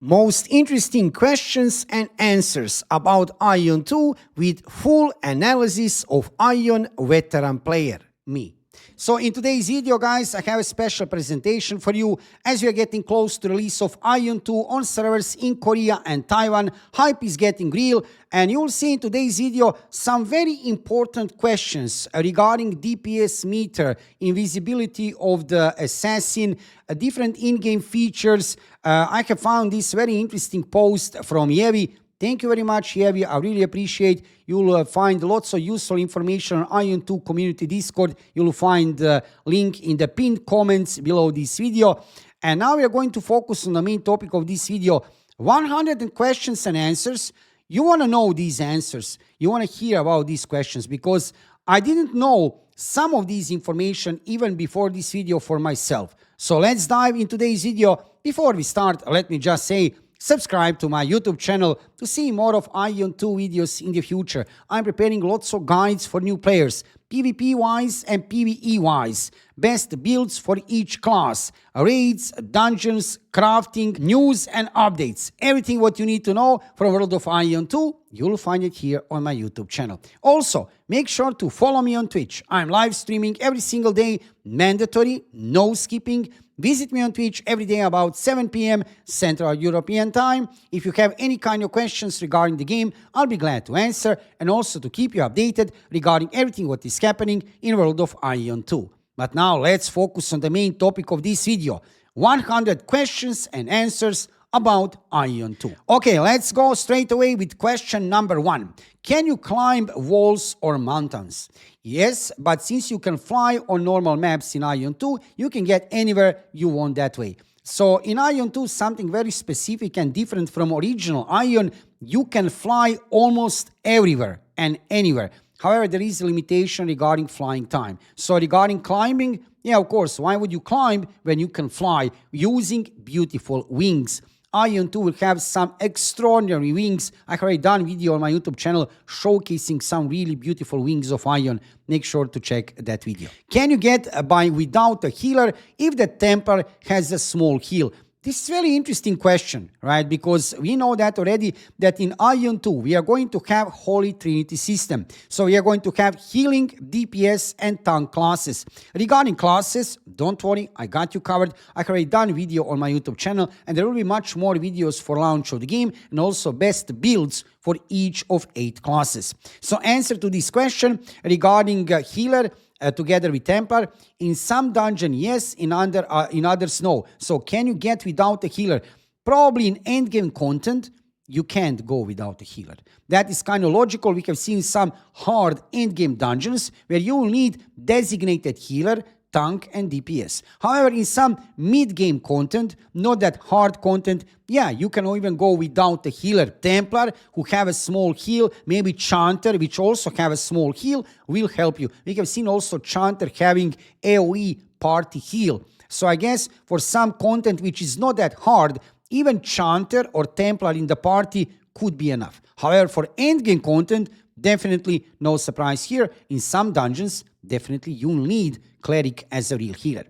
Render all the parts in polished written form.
Most interesting questions and answers about Aion 2 with full analysis of Aion veteran player, me. So in today's video, guys, I have a special presentation for you as we are getting close to release of Aion 2 on servers in Korea and Taiwan. Hype is getting real, and you will see in today's video some very important questions regarding DPS meter, invisibility of the assassin, different in-game features. I have found this very interesting post from Yevi. Thank you very much, Yevi. I really appreciate. You'll find lots of useful information on Aion 2 community Discord. You'll find the link in the pinned comments below this video. And now we are going to focus on the main topic of this video, 100 questions and answers. You want to know these answers. You want to hear about these questions because I didn't know some of these information even before this video for myself. So let's dive into today's video. Before we start, let me just say, subscribe to my YouTube channel to see more of Aion 2 videos in the future. I'm preparing lots of guides for new players, PvP-wise and PvE-wise, best builds for each class, raids, dungeons, crafting, news and updates. Everything what you need to know from World of Aion 2, you'll find it here on my YouTube channel. Also, make sure to follow me on Twitch. I'm live streaming every single day, mandatory, no skipping. Visit me on Twitch every day about 7 p.m. Central European Time. If you have any kind of questions regarding the game, I'll be glad to answer and also to keep you updated regarding everything what is happening in World of Aion 2. But now let's focus on the main topic of this video, 100 questions and answers about Aion 2. Okay, let's go straight away with question number 1. Can you climb walls or mountains? Yes, but since you can fly on normal maps in Aion 2, you can get anywhere you want that way. So in Aion 2, something very specific and different from original Aion, you can fly almost everywhere and anywhere. However, there is a limitation regarding flying time. So regarding climbing, yeah, of course, why would you climb when you can fly using beautiful wings? Aion 2 will have some extraordinary wings. I have already done a video on my YouTube channel showcasing some really beautiful wings of Aion. Make sure to check that video. Can you get by without a healer if the Templar has a small heal? This is a very interesting question, right? Because we know that already that in Aion 2, we are going to have Holy Trinity system. So we are going to have healing, DPS, and tank classes. Regarding classes, don't worry, I got you covered. I have already done a video on my YouTube channel, and there will be much more videos for launch of the game, and also best builds for each of 8 classes. So answer to this question regarding healer, together with Templar. In some dungeon, yes, in others, no. So can you get without a healer? Probably in endgame content, you can't go without a healer. That is kind of logical. We have seen some hard endgame dungeons where you will need designated healer, tank and DPS. However, in some mid-game content, not that hard content, yeah, you can even go without a healer. Templar, who have a small heal, maybe Chanter, which also have a small heal, will help you. We have seen also Chanter having AoE party heal. So I guess for some content which is not that hard, even Chanter or Templar in the party could be enough. However, for endgame content, definitely no surprise here. In some dungeons, definitely you need Cleric as a real healer.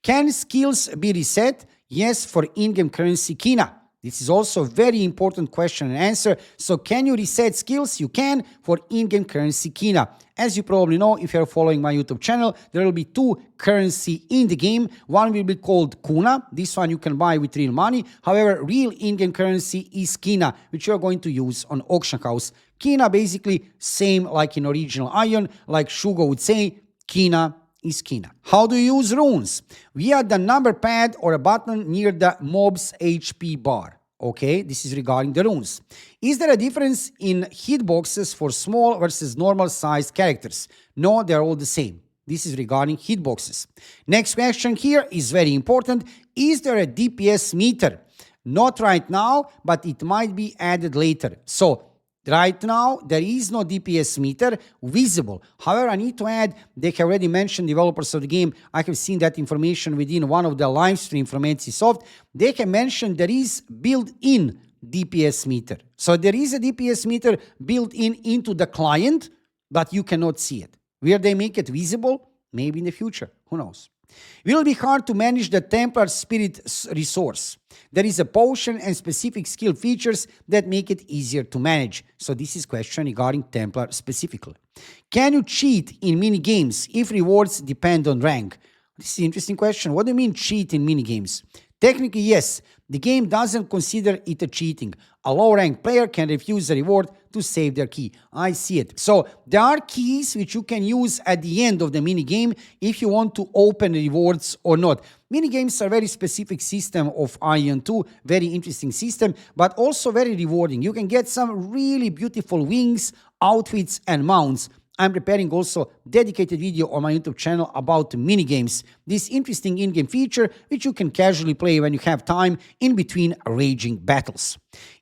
Can skills be reset? Yes, for in-game currency Kina. This is also a very important question and answer. So can you reset skills? You can for in-game currency Kina. As you probably know, if you're following my YouTube channel, there will be 2 currency in the game. One will be called Kuna. This one you can buy with real money. However, real in-game currency is Kina, which you're going to use on auction house. Kina basically same like in original Aion, like Shugo would say, Kina is Kina. How do you use runes? Via the number pad or a button near the mob's HP bar. Okay, this is regarding the runes. Is there a difference in hitboxes for small versus normal sized characters? No, they're all the same. This is regarding hitboxes. Next question here is very important. Is there a DPS meter? Not right now, but it might be added later. So right now, there is no DPS meter visible. However, I need to add, they have already mentioned, developers of the game, I have seen that information within one of the live stream from NCSoft. They have mentioned there is built-in DPS meter. So there is a DPS meter built in into the client, but you cannot see it. Will they make it visible? Maybe in the future. Who knows? Will be hard to manage the Templar Spirit resource. There is a potion and specific skill features that make it easier to manage. So this is question regarding Templar specifically. Can you cheat in mini-games if rewards depend on rank? This is an interesting question. What do you mean cheat in mini-games? Technically, yes. The game doesn't consider it a cheating. A low-ranked player can refuse a reward to save their key. I see it. So there are keys which you can use at the end of the mini-game if you want to open rewards or not. Mini-games are a very specific system of Aion2, very interesting system, but also very rewarding. You can get some really beautiful wings, outfits, and mounts. I'm preparing also dedicated video on my YouTube channel about minigames, this interesting in-game feature which you can casually play when you have time in between raging battles.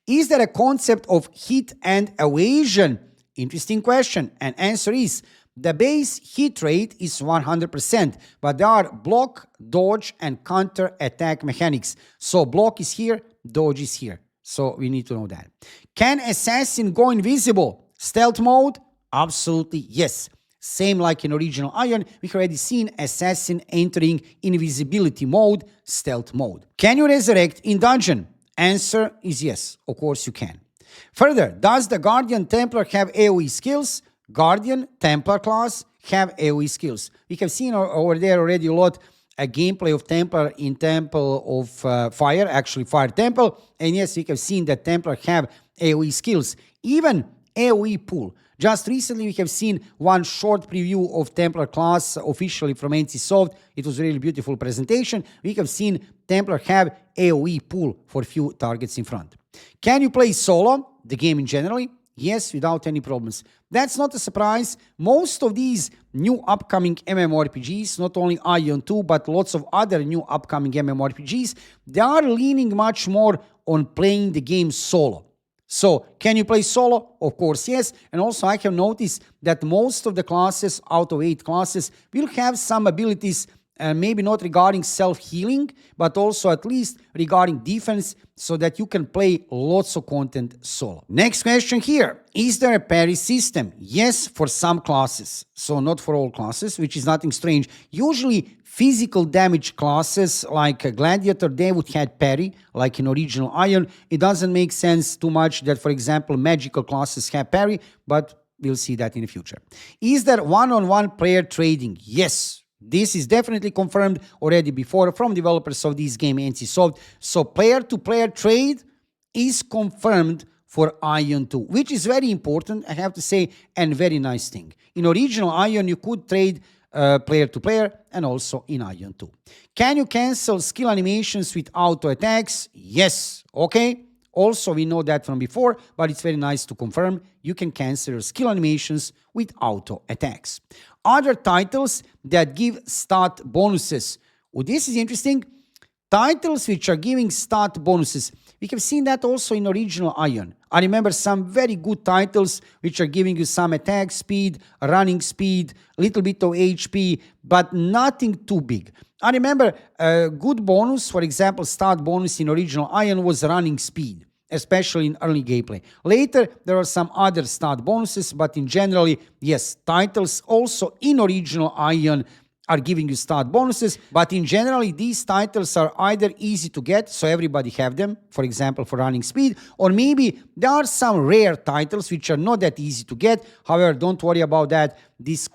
Is there a concept of hit and evasion? Interesting question, and answer is the base hit rate is 100%, but there are block, dodge, and counter attack mechanics. So block is here, dodge is here. So we need to know that. Can assassin go invisible? Stealth mode? Absolutely yes. Same like in original Aion, we've already seen assassin entering invisibility mode, stealth mode. Can you resurrect in dungeon? Answer is yes, of course you can. Further, does the Guardian Templar have AoE skills? Guardian Templar class have AoE skills. We have seen over there already a lot a gameplay of Templar in Temple of Fire, actually Fire Temple, and yes, we have seen that Templar have AoE skills, even AoE pool. Just recently, we have seen one short preview of Templar class officially from NCSoft. It was a really beautiful presentation. We have seen Templar have AoE pool for few targets in front. Can you play solo, the game in generally? Yes, without any problems. That's not a surprise. Most of these new upcoming MMORPGs, not only Aion2, but lots of other new upcoming MMORPGs, they are leaning much more on playing the game solo. So, can you play solo? Of course, yes. And also, I have noticed that most of the classes, out of 8 classes, will have some abilities, maybe not regarding self-healing, but also at least regarding defense, so that you can play lots of content solo. Next question here. Is there a parry system? Yes, for some classes. So, not for all classes, which is nothing strange. Usually, physical damage classes like a Gladiator, they would have parry, like in original Aion. It doesn't make sense too much that, for example, magical classes have parry, but we'll see that in the future. Is there one-on-one player trading? Yes. This is definitely confirmed already before from developers of this game, NCSoft. So player-to-player trade is confirmed for Aion2, which is very important, I have to say, and very nice thing. In original Aion, you could trade player-to-player, and also in Aion2. Can you cancel skill animations with auto attacks? Yes. Okay. Also, we know that from before, but it's very nice to confirm you can cancel your skill animations with auto attacks. Other titles that give stat bonuses. Oh, this is interesting. Titles which are giving stat bonuses. We have seen that also in original Aion. I remember some very good titles which are giving you some attack speed, running speed, a little bit of HP, but nothing too big. I remember a good bonus, for example, stat bonus in original Aion was running speed, especially in early gameplay. Later, there are some other stat bonuses, but in generally, yes, titles also in original Aion are giving you stat bonuses, but in general, these titles are either easy to get, so everybody have them, for example, for running speed, or maybe there are some rare titles which are not that easy to get. However, don't worry about that. This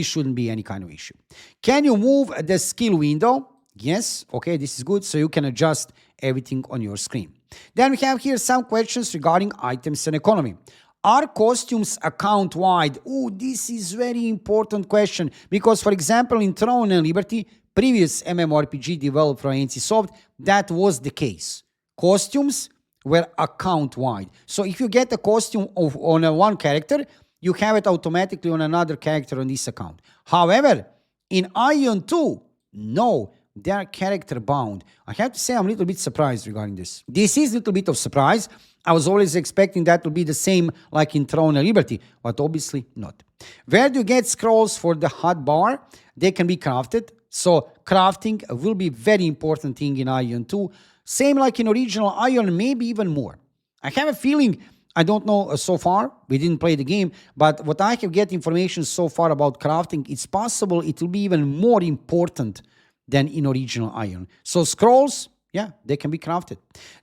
shouldn't be any kind of issue. Can you move the skill window? Yes. Okay, this is good, so you can adjust everything on your screen. Then we have here some questions regarding items and economy. Are costumes account-wide? Oh, this is very important question because, for example, in Throne and Liberty, previous MMORPG developed for NCSoft, that was the case. Costumes were account-wide. So if you get a costume on one character, you have it automatically on another character on this account. However, in Aion2, no, they are character-bound. I have to say I'm a little bit surprised regarding this. This is a little bit of surprise. I was always expecting that to be the same like in Throne and Liberty, but obviously not. Where do you get scrolls for the hotbar? They can be crafted. So crafting will be very important thing in Aion2. Same like in original Aion, maybe even more. I have a feeling, I don't know so far, we didn't play the game, but what I have get information so far about crafting, it's possible it will be even more important than in original Aion. So scrolls, yeah, they can be crafted.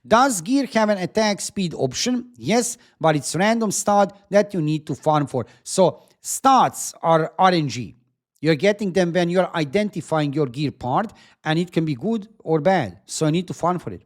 Does gear have an attack speed option? Yes, but it's random stat that you need to farm for. So stats are RNG. You're getting them when you're identifying your gear part, and it can be good or bad. So you need to farm for it.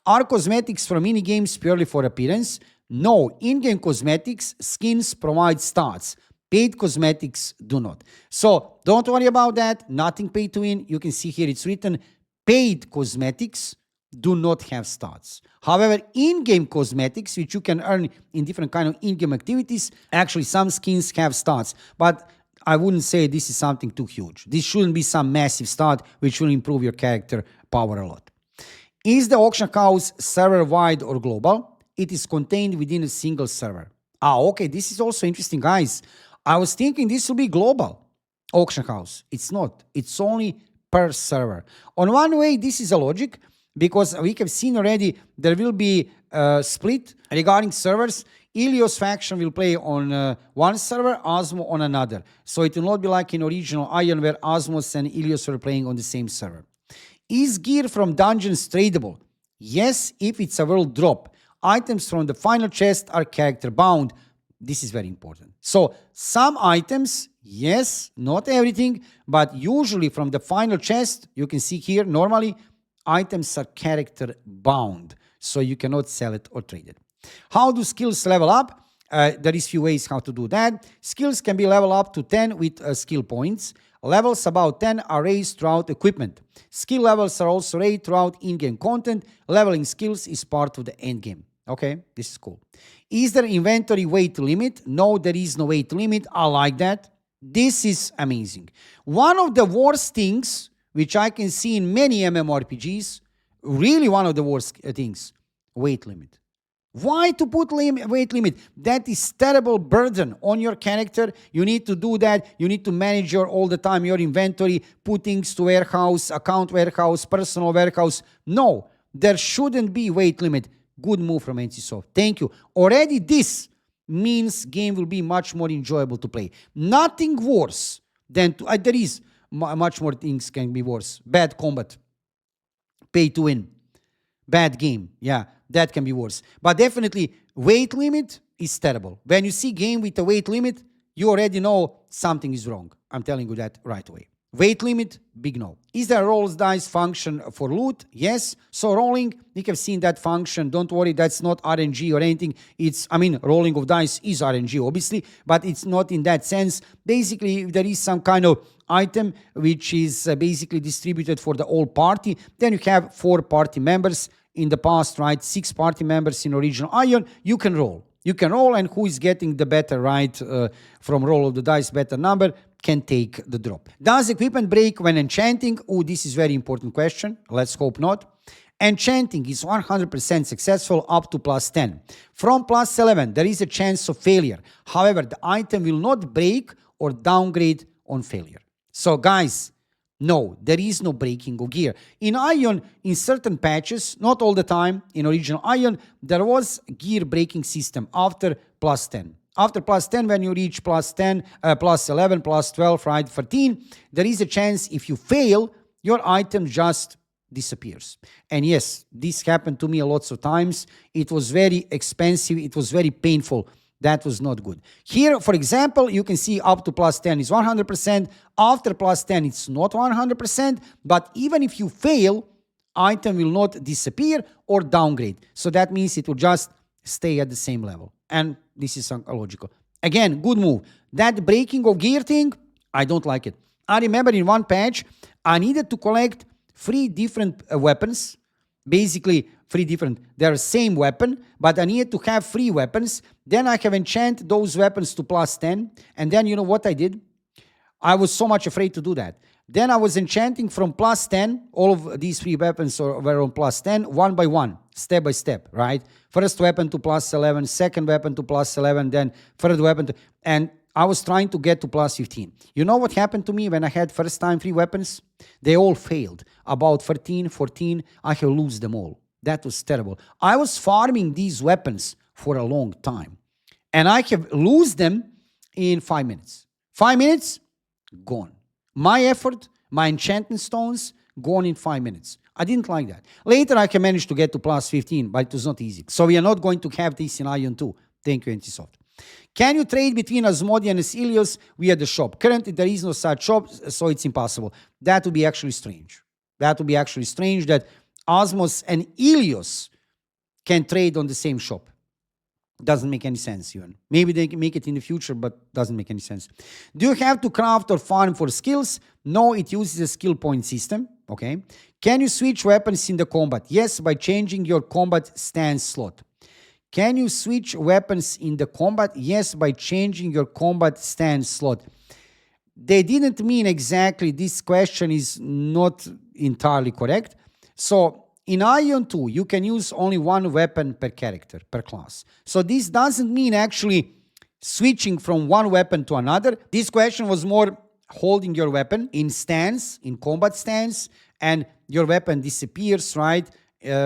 Are cosmetics from minigames purely for appearance? No. In-game cosmetics, skins provide stats. Paid cosmetics do not. So don't worry about that. Nothing paid to win. You can see here it's written paid cosmetics do not have stats. However, in-game cosmetics, which you can earn in different kind of in-game activities, actually some skins have stats. But I wouldn't say this is something too huge. This shouldn't be some massive stat which will improve your character power a lot. Is the auction house server-wide or global? It is contained within a single server. Okay, this is also interesting, guys. I was thinking this will be global auction house. It's not. It's only per server. On one way, this is a logic, because we have seen already there will be a split regarding servers. Ilios faction will play on one server, Osmo on another. So it will not be like in original Aion where Osmos and Ilios were playing on the same server. Is gear from dungeons tradable? Yes, if it's a world drop. Items from the final chest are character bound. This is very important. So some items, yes, not everything, but usually from the final chest, you can see here normally items are character bound. So you cannot sell it or trade it. How do skills level up? There is few ways how to do that. Skills can be leveled up to 10 with skill points. Levels above 10 are raised throughout equipment. Skill levels are also raised throughout in-game content. Leveling skills is part of the end game. Okay, this is cool. Is there inventory weight limit? No, there is no weight limit. I like that. This is amazing. One of the worst things which I can see in many MMORPGs, really one of the worst things, weight limit. Why to put weight limit? That is terrible burden on your character. You need to do that. You need to manage all the time your inventory, put things to warehouse, account warehouse, personal warehouse. No, there shouldn't be weight limit. Good move from NCSoft. Thank you. Already this means game will be much more enjoyable to play. Nothing worse than there is much more things can be worse. Bad combat, pay to win, bad game. Yeah, that can be worse. But definitely weight limit is terrible. When you see game with a weight limit, you already know something is wrong. I'm telling you that right away. Weight limit, big no. Is there a rolls dice function for loot? Yes. So rolling, you have seen that function. Don't worry, that's not RNG or anything. Rolling of dice is RNG, obviously, but it's not in that sense. Basically, if there is some kind of item which is basically distributed for the whole party, then you have 4 party members. In the past, right, 6 party members in original Aion, you can roll. You can roll, and who is getting the better, right, from roll of the dice, better number, can take the drop. Does equipment break when enchanting? Oh, this is very important question. Let's hope not. Enchanting is 100% successful up to +10. From +11, there is a chance of failure. However, the item will not break or downgrade on failure. So, guys, no, there is no breaking of gear. In Aion, in certain patches, not all the time, in original Aion, there was gear breaking system after +10. After +10, when you reach +10, +11, +12, right, 13, there is a chance if you fail, your item just disappears. And yes, this happened to me lots of times. It was very expensive. It was very painful. That was not good. Here, for example, you can see up to +10 is 100%. After +10, it's not 100%. But even if you fail, item will not disappear or downgrade. So that means it will just stay at the same level. And this is logical. Again, good move. That breaking of gear thing, I don't like it. I remember in one patch, I needed to collect 3 different weapons. Basically, 3 different. They're the same weapon, but I needed to have 3 weapons. Then I have enchanted those weapons to +10. And then you know what I did? I was so much afraid to do that. Then I was enchanting from +10. All of these 3 weapons were on +10, one by one, step by step, right? First weapon to +11, second weapon to +11, then third weapon to... And I was trying to get to +15. You know what happened to me when I had first time 3 weapons? They all failed. About 13, 14, I have lost them all. That was terrible. I was farming these weapons for a long time. And I have lost them in 5 minutes. 5 minutes, gone. My effort, my enchantment stones, gone in 5 minutes. I didn't like that. Later, I can manage to get to plus 15, but it was not easy. So we are not going to have this in Aion 2. Thank you, NCSoft. Can you trade between Asmodee and Helios via the shop? Currently, there is no such shop, so it's impossible. That would be actually strange. That would be actually strange that Osmos and Helios can trade on the same shop. Doesn't make any sense even. Maybe they can make it in the future, but doesn't make any sense. Do you have to craft or farm for skills? No, it uses a skill point system. Okay. Can you switch weapons in the combat? Yes, by changing your combat stance slot. Can you switch weapons in the combat? Yes, by changing your combat stance slot. They didn't mean exactly, this question is not entirely correct. So in Aion 2, you can use only one weapon per character, per class. So this doesn't mean actually switching from one weapon to another. This question was more holding your weapon in stance, in combat stance, and your weapon disappears, right?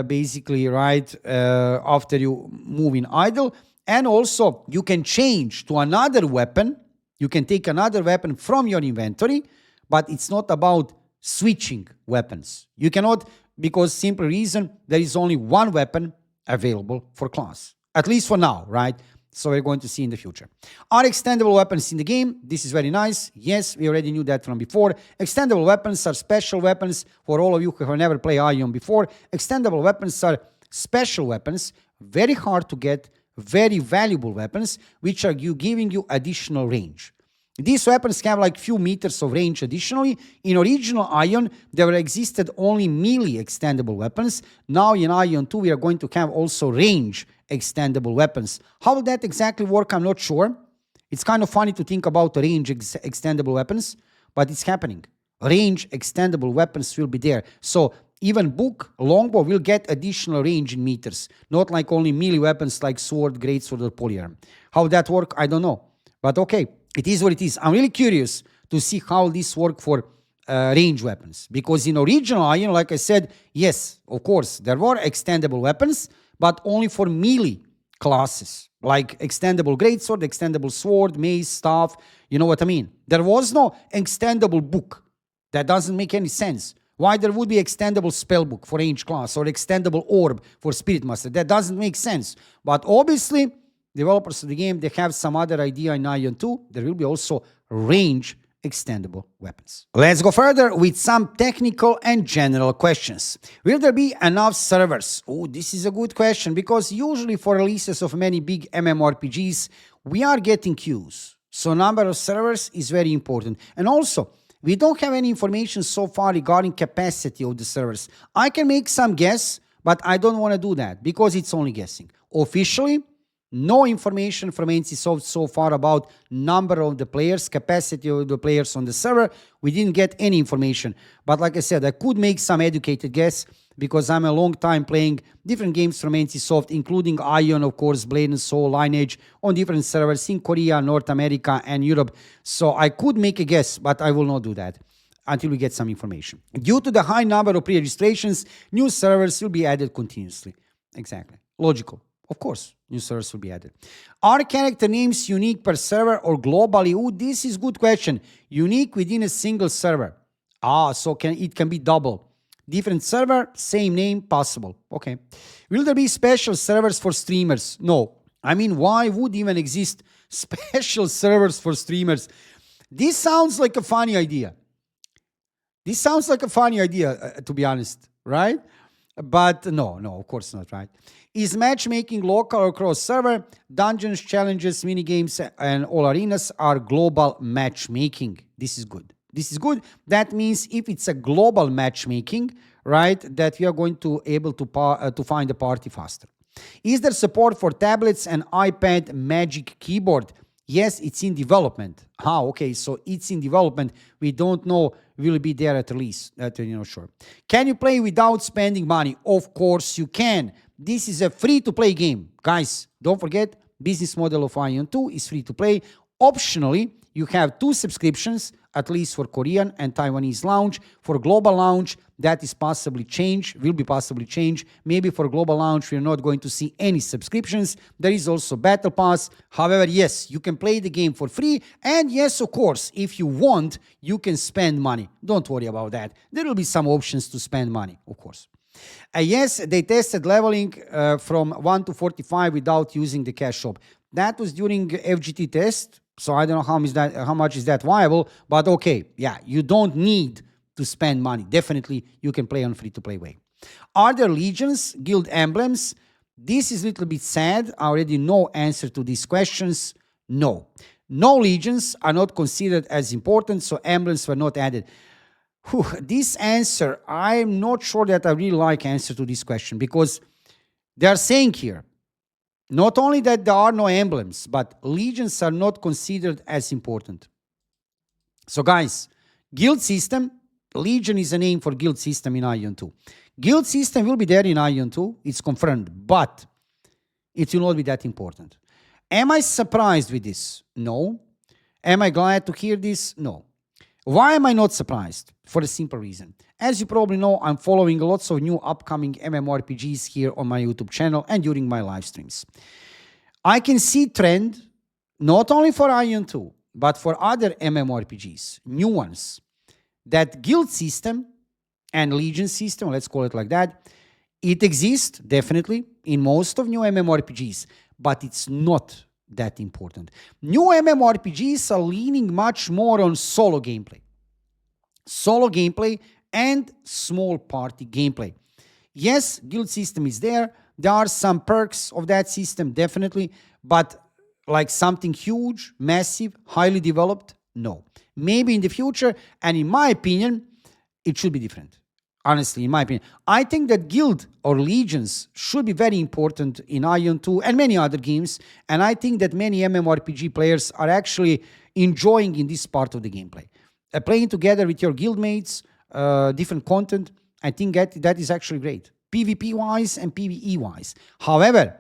Basically, right, after you move in idle. And also, you can change to another weapon. You can take another weapon from your inventory, but it's not about switching weapons. You cannot, because simple reason, there is only one weapon available for class. At least for now, right? So we're going to see in the future. Are extendable weapons in the game? This is very nice. Yes, we already knew that from before. Extendable weapons are special weapons for all of you who have never played Aion before. Extendable weapons are special weapons, very hard to get, very valuable weapons, which are giving you additional range. These weapons have like few meters of range additionally. In original Aion, there existed only melee extendable weapons. Now in Aion 2, we are going to have also range extendable weapons. How will that exactly work? I'm not sure. It's kind of funny to think about range extendable weapons, but it's happening. Range extendable weapons will be there. So even book, longbow will get additional range in meters, not like only melee weapons like sword, greatsword, or polearm. How that work, I don't know. But okay, it is what it is. I'm really curious to see how this works for range weapons. Because in original Aion, like I said, yes, of course, there were extendable weapons, but only for melee classes, like extendable greatsword, extendable sword, mace, staff, you know what I mean? There was no extendable book. That doesn't make any sense. Why there would be extendable spellbook for range class or extendable orb for spirit master? That doesn't make sense. But obviously, developers of the game, they have some other idea in Aion 2. There will be also range extendable weapons. Let's go further with some technical and general questions. Will there be enough servers? Oh, this is a good question, because usually for releases of many big MMORPGs, we are getting queues. So number of servers is very important. And also, we don't have any information so far regarding capacity of the servers. I can make some guess, but I don't want to do that because it's only guessing. Officially, no information from NCSoft so far about number of the players, capacity of the players on the server. We didn't get any information. But like I said, I could make some educated guess because I'm a long time playing different games from NCSoft, including Aion, of course, Blade and Soul, Lineage, on different servers in Korea, North America, and Europe. So I could make a guess, but I will not do that until we get some information. Due to the high number of pre-registrations, new servers will be added continuously. Exactly. Logical. Of course, new servers will be added. Are character names unique per server or globally? Oh, this is a good question. Unique within a single server. So it can be double. Different server, same name, possible. Okay. Will there be special servers for streamers? No. I mean, why would even exist special servers for streamers? This sounds like a funny idea. This sounds like a funny idea, to be honest, right? But no, of course not, right? Is matchmaking local or cross server? Dungeons, challenges, minigames, and all arenas are global matchmaking. This is good. This is good. That means if it's a global matchmaking, right, that we are going to able to find a party faster. Is there support for tablets and iPad Magic Keyboard? Yes, it's in development. Okay, so it's in development. We don't know will it be there at release. Sure. Can you play without spending money? Of course you can. This is a free-to-play game. Guys, don't forget, business model of Aion 2 is free-to-play. Optionally, you have 2 subscriptions, at least for Korean and Taiwanese launch. For global launch, That is possibly changed, will be possibly changed. Maybe for global launch, we're not going to see any subscriptions. There is also Battle Pass. However, yes, you can play the game for free. And yes, of course, if you want, you can spend money. Don't worry about that. There will be some options to spend money, of course. Yes, they tested leveling from 1 to 45 without using the cash shop. That was during FGT test. So I don't know how much is that viable, but okay, yeah, you don't need to spend money. Definitely, you can play on free-to-play way. Are there legions, guild emblems? This is a little bit sad. I already know answer to these questions. No. No legions are not considered as important, so emblems were not added. Whew, this answer, I'm not sure that I really like answer to this question, because they are saying here, not only that there are no emblems, but legions are not considered as important. So guys, guild system, legion is a name for guild system in Aion2. Guild system will be there in Aion2, it's confirmed, but it will not be that important. Am I surprised with this? No. Am I glad to hear this? No. Why am I not surprised? For a simple reason. As you probably know, I'm following lots of new upcoming MMORPGs here on my YouTube channel and during my live streams. I can see trend, not only for Aion2, but for other MMORPGs, new ones, that guild system and legion system, let's call it like that, it exists, definitely, in most of new MMORPGs, but it's not that important. New MMORPGs are leaning much more on solo gameplay. Solo gameplay and small party gameplay. Yes, guild system is there. There are some perks of that system, definitely, but like something huge, massive, highly developed, no. Maybe in the future, and in my opinion, it should be different. Honestly, in my opinion, I think that guild or legions should be very important in Aion2 and many other games, and I think that many MMORPG players are actually enjoying in this part of the gameplay. Playing together with your guildmates, different content, I think that is actually great. PvP-wise and PvE-wise. However,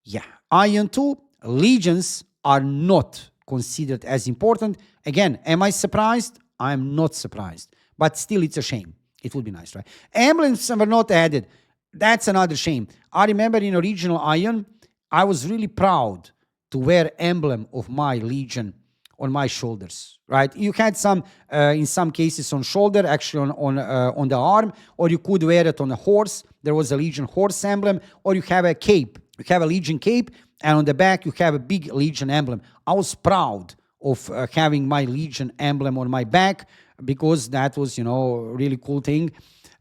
yeah, Aion2 legions are not considered as important. Again, am I surprised? I'm not surprised. But still, it's a shame. It would be nice, right? Emblems were not added. That's another shame. I remember in original Aion, I was really proud to wear emblem of my legion on my shoulders, right? You had some, in some cases, on shoulder, actually on the arm, or you could wear it on a horse. There was a legion horse emblem, or you have a cape. You have a legion cape, and on the back, you have a big legion emblem. I was proud of having my legion emblem on my back, because that was, you know, a really cool thing.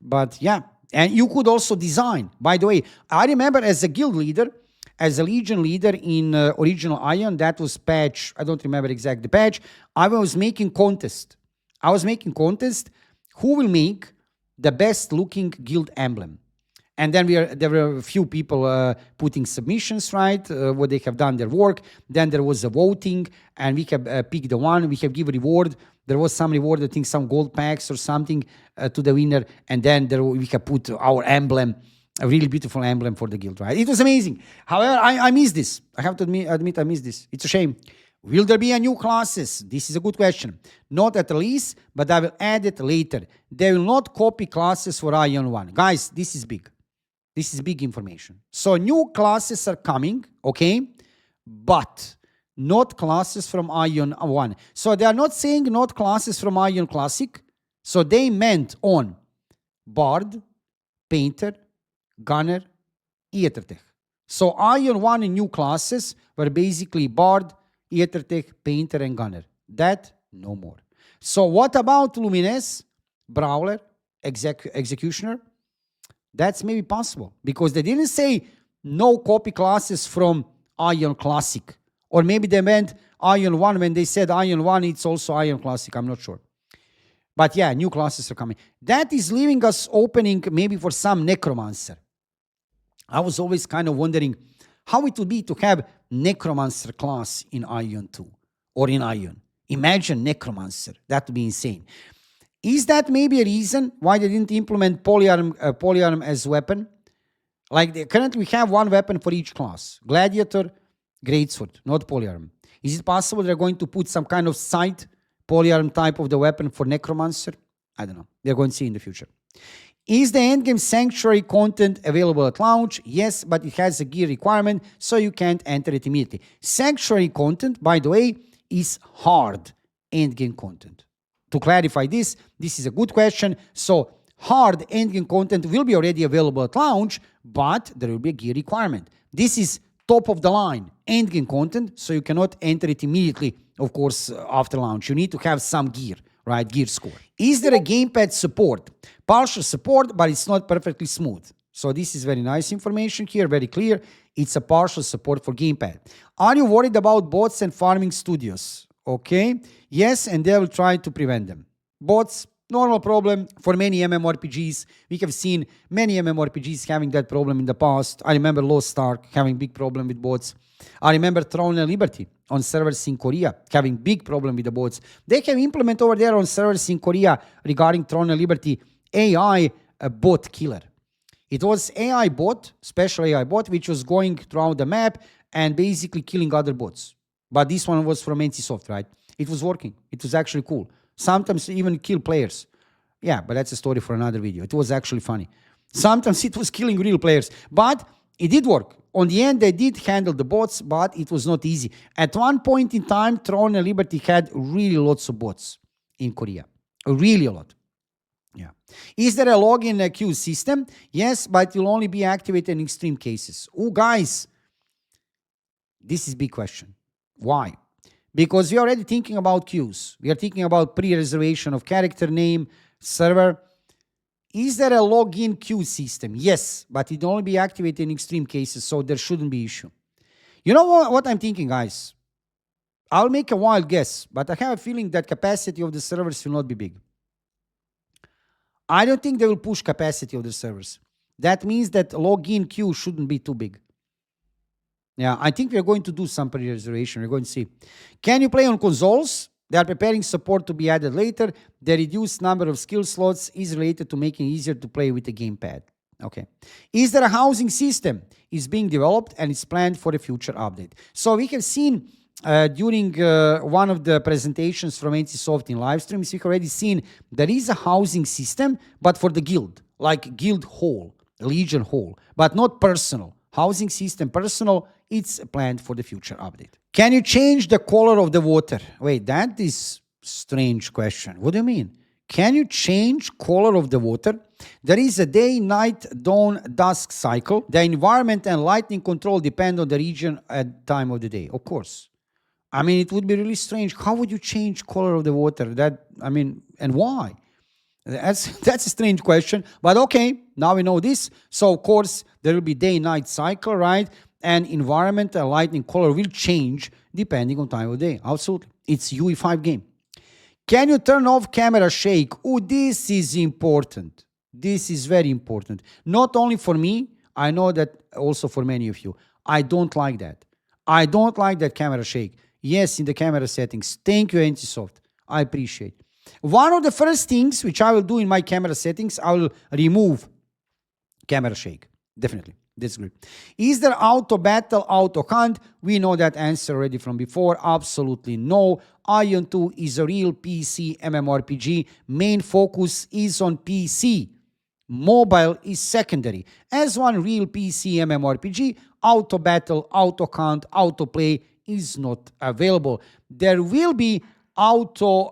But yeah, and you could also design. By the way, I remember as a guild leader, as a legion leader in original Aion, that was patch, I don't remember exactly the patch, I was making contest. I was making contest who will make the best looking guild emblem. And then there were a few people putting submissions, right, where they have done their work. Then there was a voting, and we have picked the one. We have given reward. There was some reward, I think some gold packs or something to the winner. And then we have put our emblem, a really beautiful emblem for the guild, right? It was amazing. However, I miss this. I have to admit I miss this. It's a shame. Will there be a new classes? This is a good question. Not at least, but I will add it later. They will not copy classes for Aion 1. Guys, this is big. This is big information. So new classes are coming, okay? But not classes from Aion 1. So they are not saying not classes from Aion Classic. So they meant on Bard, Painter, Gunner, Ethertech. So Aion 1 and new classes were basically Bard, Ethertech, Painter, and Gunner. That, no more. So what about Lumines, Brawler, Executioner? That's maybe possible, because they didn't say no copy classes from Aion Classic. Or maybe they meant Aion 1 when they said Aion 1, it's also Aion Classic. I'm not sure. But yeah, new classes are coming. That is leaving us opening maybe for some Necromancer. I was always kind of wondering how it would be to have Necromancer class in Aion 2 or in Aion. Imagine Necromancer. That would be insane. Is that maybe a reason why they didn't implement polyarm as weapon? Like currently we have one weapon for each class. Gladiator, Greatsword, not polyarm. Is it possible they're going to put some kind of sight polyarm type of the weapon for Necromancer? I don't know. They're going to see in the future. Is the endgame sanctuary content available at launch? Yes, but it has a gear requirement, so you can't enter it immediately. Sanctuary content, by the way, is hard endgame content. To clarify this is a good question. So hard endgame content will be already available at launch, but there will be a gear requirement. This is top of the line endgame content, so you cannot enter it immediately, of course, after launch. You need to have some gear, right? Gear score. Is there a gamepad support? Partial support, but it's not perfectly smooth. So this is very nice information here, very clear. It's a partial support for gamepad. Are you worried about bots and farming studios? Okay. Yes, and they will try to prevent them. Bots, normal problem for many MMORPGs. We have seen many MMORPGs having that problem in the past. I remember Lost Ark having big problem with bots. I remember Throne and Liberty on servers in Korea having big problem with the bots. They have implemented over there on servers in Korea regarding Throne and Liberty AI bot killer. It was AI bot, special AI bot, which was going throughout the map and basically killing other bots. But this one was from NCSoft, right? It was working. It was actually cool. Sometimes even kill players. Yeah, but that's a story for another video. It was actually funny. Sometimes it was killing real players, but it did work. On the end, they did handle the bots, but it was not easy. At one point in time, Throne and Liberty had really lots of bots in Korea. Really a lot. Yeah. Is there a login queue system? Yes, but it will only be activated in extreme cases. Oh, guys, this is a big question. Why? Because we are already thinking about queues. We are thinking about pre-reservation of character name, server. Is there a login queue system? Yes, but it will only be activated in extreme cases, so there shouldn't be issue. You know what I'm thinking, guys? I'll make a wild guess, but I have a feeling that capacity of the servers will not be big. I don't think they will push capacity of the servers. That means that login queue shouldn't be too big. Yeah, I think we're going to do some pre-reservation. We're going to see. Can you play on consoles? They are preparing support to be added later. The reduced number of skill slots is related to making it easier to play with the gamepad. Okay. Is there a housing system? It's being developed and it's planned for a future update. So we have seen during one of the presentations from NCSoft in live streams, we've already seen there is a housing system, but for the guild, like guild hall, legion hall, but not personal. Housing system personal, it's planned for the future update. Can you change the color of the water? Wait, that is strange question. What do you mean? Can you change color of the water? There is a day, night, dawn, dusk cycle. The environment and lighting control depend on the region and time of the day. Of course. I mean, it would be really strange. How would you change color of the water? And why? That's a strange question. But okay, now we know this. So, of course, there will be day-night cycle, right? And environment and lighting color will change depending on time of day. Absolutely. It's UE5 game. Can you turn off camera shake? Oh, this is important. This is very important. Not only for me, I know that also for many of you. I don't like that. I don't like that camera shake. Yes, in the camera settings. Thank you, NCSoft. I appreciate it. One of the first things which I will do in my camera settings, I will remove camera shake. Definitely. That's great. Is there auto battle, auto hunt? We know that answer already from before. Absolutely no. Aion2 is a real PC MMORPG. Main focus is on PC. Mobile is secondary. As one real PC MMORPG, auto battle, auto hunt, auto play is not available. There will be auto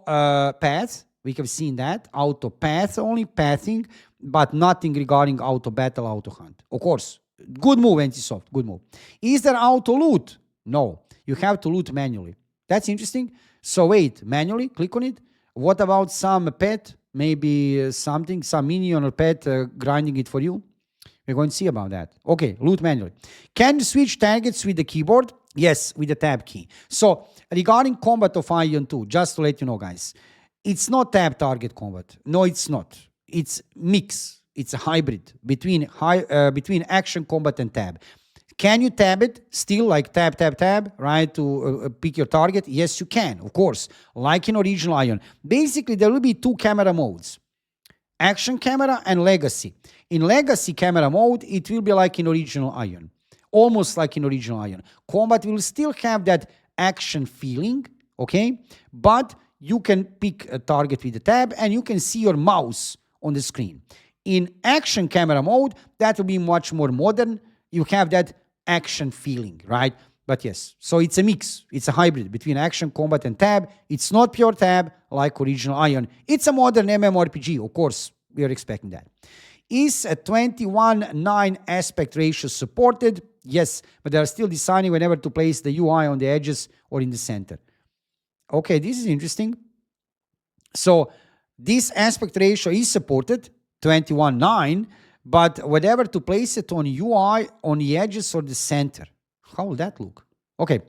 path. We have seen that. Auto path, only pathing, but nothing regarding auto battle, auto hunt. Of course. Good move, NCSoft. Good move. Is there auto loot? No. You have to loot manually. That's interesting. So wait, manually, click on it. What about some pet? Maybe something, some minion or pet grinding it for you? We're going to see about that. Okay, loot manually. Can you switch targets with the keyboard? Yes, with the tab key. So regarding combat of Aion2, just to let you know, guys, it's not tab target combat. No, it's not. It's mix. It's a hybrid between action, combat, and tab. Can you tab it still, like tab, tab, tab, right, to pick your target? Yes, you can, of course, like in original Aion. Basically, there will be two camera modes, action camera and legacy. In legacy camera mode, it will be like in original Aion, almost like in original Aion. Combat will still have that action feeling, okay? But you can pick a target with the tab and you can see your mouse on the screen. In action camera mode, that will be much more modern. You have that action feeling, right? But yes, so it's a mix. It's a hybrid between action, combat, and tab. It's not pure tab like original AION. It's a modern MMORPG. Of course, we are expecting that. Is a 21:9 aspect ratio supported? Yes, but they are still deciding whenever to place the UI on the edges or in the center. Okay, this is interesting. So this aspect ratio is supported, 21:9, but whatever to place it on UI, on the edges or the center. How will that look? Okay.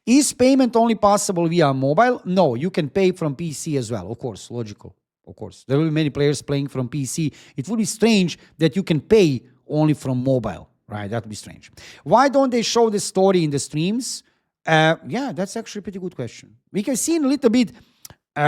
Is payment only possible via mobile? No, you can pay from PC as well. Of course, logical. Of course. There will be many players playing from PC. It would be strange that you can pay only from mobile, right? That would be strange. Why don't they show the story in the streams? Yeah, that's actually a pretty good question. We can see a little bit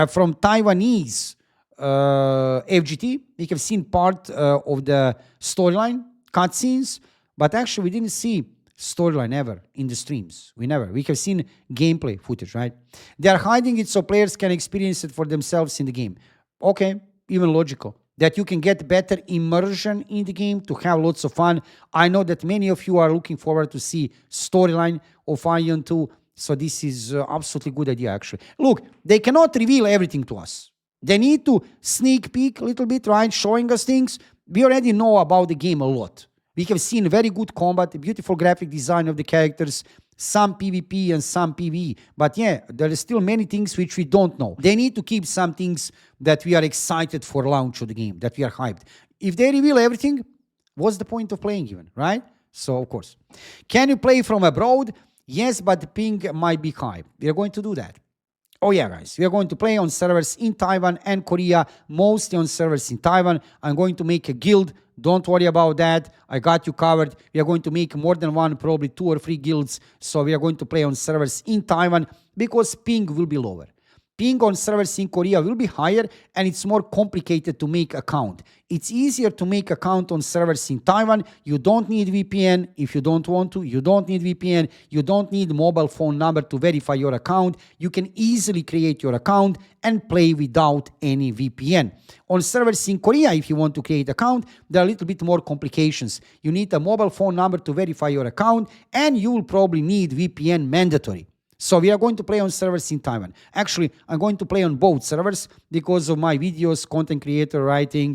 from Taiwanese FGT. We have seen part of the storyline, cutscenes, but actually we didn't see storyline ever in the streams. We have seen gameplay footage, right? They are hiding it so players can experience it for themselves in the game. Okay, even logical. That you can get better immersion in the game to have lots of fun. I know that many of you are looking forward to see storyline of Aion2, so this is absolutely good idea actually. Look, they cannot reveal everything to us. They need to sneak peek a little bit, right? Showing us things. We already know about the game a lot. We have seen very good combat, beautiful graphic design of the characters, some PvP and some PvE. But yeah, there are still many things which we don't know. They need to keep some things that we are excited for launch of the game, that we are hyped. If they reveal everything, what's the point of playing even, right? So, of course. Can you play from abroad? Yes, but the ping might be high. We are going to do that. Oh yeah, guys, we are going to play on servers in Taiwan and Korea, mostly on servers in Taiwan. I'm going to make a guild. Don't worry about that. I got you covered. We are going to make more than one, probably 2 or 3 guilds. So we are going to play on servers in Taiwan because ping will be lower. Ping on servers in Korea will be higher and it's more complicated to make account. It's easier to make account on servers in Taiwan. You don't need VPN if you don't want to. You don't need VPN. You don't need mobile phone number to verify your account. You can easily create your account and play without any VPN. On servers in Korea, if you want to create account, there are a little bit more complications. You need a mobile phone number to verify your account and you will probably need VPN mandatory. So we are going to play on servers in Taiwan. Actually, I'm going to play on both servers because of my videos, content creator, writing,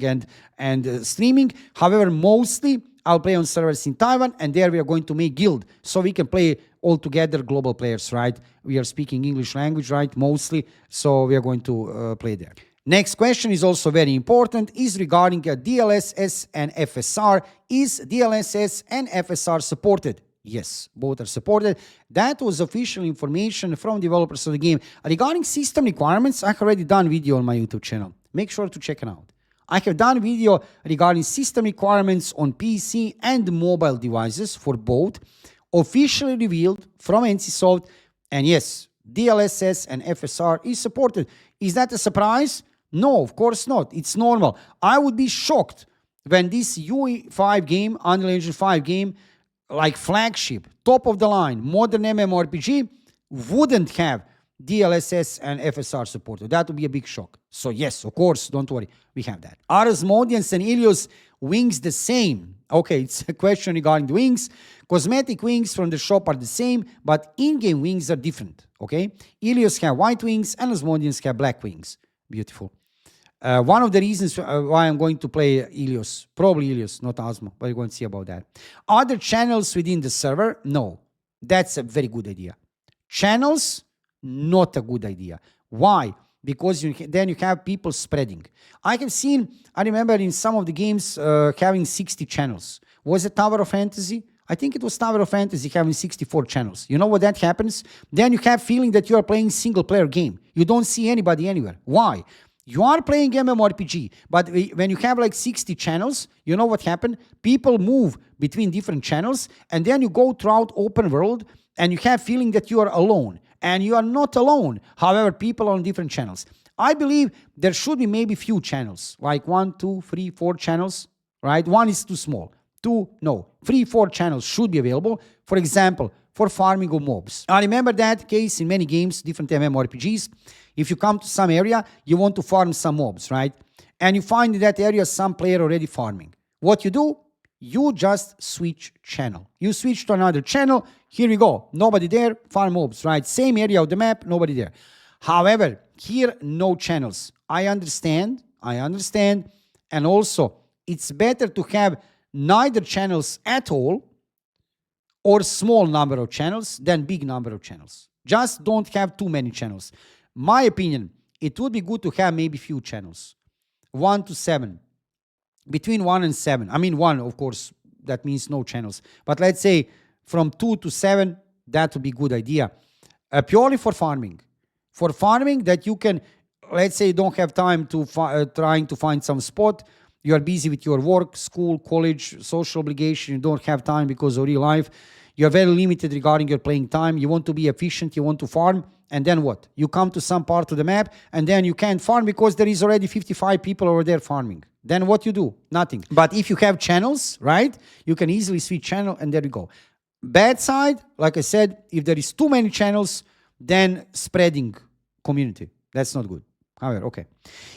and streaming. However, mostly I'll play on servers in Taiwan, and there we are going to make guild. So we can play all together global players, right? We are speaking English language, right? Mostly. So we are going to play there. Next question is also very important, is regarding DLSS and FSR. Is DLSS and FSR supported? Yes, both are supported. That was official information from developers of the game. Regarding system requirements, I have already done video on my YouTube channel. Make sure to check it out. I have done video regarding system requirements on PC and mobile devices for both, officially revealed from NCSoft. And yes, DLSS and FSR is supported. Is that a surprise? No, of course not. It's normal. I would be shocked when this UE5 game, Unreal Engine 5 game, like flagship, top of the line, modern MMORPG, wouldn't have DLSS and FSR supported. That would be a big shock. So yes, of course, don't worry, we have that. Are Asmodeans and Ilios wings the same? Okay, it's a question regarding the wings. Cosmetic wings from the shop are the same, but in-game wings are different, okay? Ilios have white wings and Asmodeans have black wings. Beautiful. One of the reasons why I'm going to play Ilios, probably Ilios, not Asmo, but we're going to see about that. Other channels within the server? No. That's a very good idea. Channels? Not a good idea. Why? Because then you have people spreading. I remember in some of the games having 60 channels. Was it Tower of Fantasy? I think it was Tower of Fantasy having 64 channels. You know what that happens? Then you have feeling that you are playing single player game. You don't see anybody anywhere. Why? You are playing MMORPG, but when you have like 60 channels, you know what happened? People move between different channels, and then you go throughout open world, and you have feeling that you are alone. And you are not alone. However, people are on different channels. I believe there should be maybe few channels, like 1, 2, 3, 4 channels, right? 1 is too small. 2, no. 3, 4 channels should be available. For example, for farming of mobs. I remember that case in many games, different MMORPGs. If you come to some area, you want to farm some mobs, right? and you find in that area some player already farming. What you do? You just switch channel. You switch to another channel. Here we go. Nobody there, farm mobs, right? Same area of the map, nobody there. However, here, no channels. I understand. And also, it's better to have neither channels at all or small number of channels than big number of channels. Just don't have too many channels. My opinion, it would be good to have maybe few channels. 1 to 7. Between 1 and 7. I mean 1, of course, that means no channels. But let's say from 2 to 7, that would be a good idea. Purely for farming. For farming that you can, let's say you don't have time to trying to find some spot. You are busy with your work, school, college, social obligation. You don't have time because of real life. You are very limited regarding your playing time. You want to be efficient. You want to farm. And then what? You come to some part of the map and then you can't farm because there is already 55 people over there farming. Then what you do? Nothing. But if you have channels, right, you can easily switch channel and there you go. Bad side, like I said, if there is too many channels, then spreading community. That's not good. However, okay.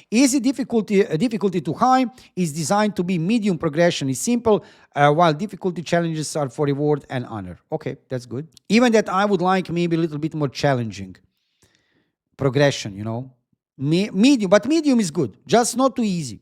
Easy difficulty to high is designed to be medium. Progression is simple, while difficulty challenges are for reward and honor. Okay, that's good. Even that I would like maybe a little bit more challenging progression, you know. Medium, but medium is good. Just not too easy.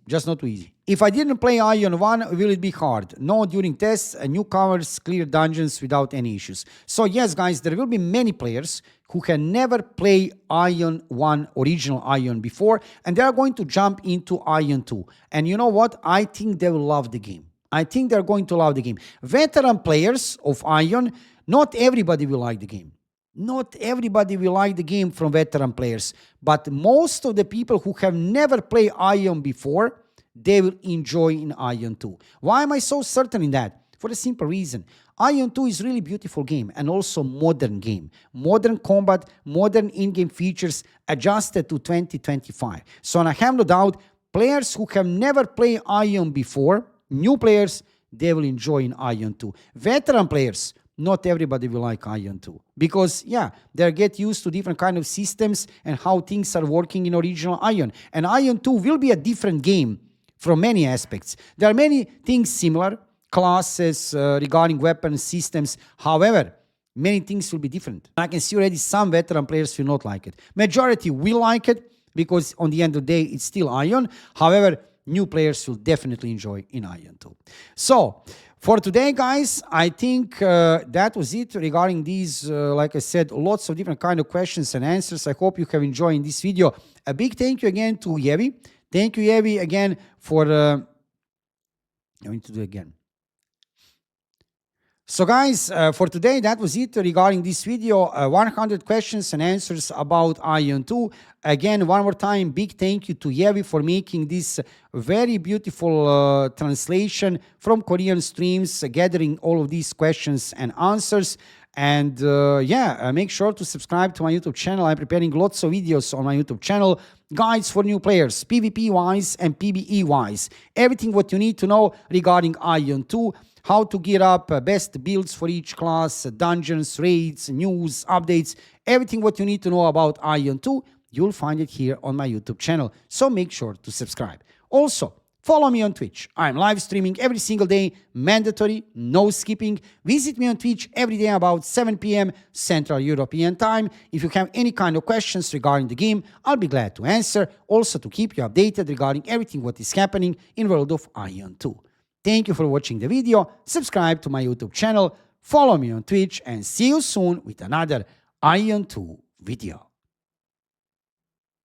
If I didn't play Aion 1, will it be hard? No, during tests, newcomers clear dungeons without any issues. So yes, guys, there will be many players who can never play Aion 1, original Aion before, and they are going to jump into Aion 2. And you know what? I think they will love the game. I think they're going to love the game. Veteran players of Aion, not everybody will like the game. Not everybody will like the game from veteran players, but most of the people who have never played Aion before, they will enjoy in Aion 2. Why am I so certain in that? For a simple reason. Aion 2 is really beautiful game and also modern game. Modern combat, modern in-game features adjusted to 2025. So I have no doubt, players who have never played Aion before, new players, they will enjoy in Aion 2. Veteran players, not everybody will like Aion 2 because, yeah, they get used to different kind of systems and how things are working in original Aion. And Aion 2 will be a different game from many aspects. There are many things similar, classes, regarding weapons, systems. However, many things will be different. I can see already some veteran players will not like it. Majority will like it because on the end of the day, it's still Aion. However, new players will definitely enjoy in Aion 2. So, for today, guys, I think that was it regarding these, like I said, lots of different kind of questions and answers. I hope you have enjoyed this video. A big thank you again to Yevi. Thank you, Yevi, again for... I need to do it again. So guys, for today, that was it regarding this video. 100 questions and answers about Aion 2. Again, one more time, big thank you to Yevi for making this very beautiful translation from Korean streams, gathering all of these questions and answers. And yeah, make sure to subscribe to my YouTube channel. I'm preparing lots of videos on my YouTube channel. Guides for new players, PvP-wise and PvE-wise. Everything what you need to know regarding Aion 2. How to gear up, best builds for each class, dungeons, raids, news, updates, everything what you need to know about Aion 2, you'll find it here on my YouTube channel. So make sure to subscribe. Also, follow me on Twitch. I'm live streaming every single day, mandatory, no skipping. Visit me on Twitch every day about 7 p.m. Central European Time. If you have any kind of questions regarding the game, I'll be glad to answer. Also to keep you updated regarding everything what is happening in world of Aion 2. Thank you for watching the video, subscribe to my YouTube channel, follow me on Twitch, and see you soon with another Aion 2 video.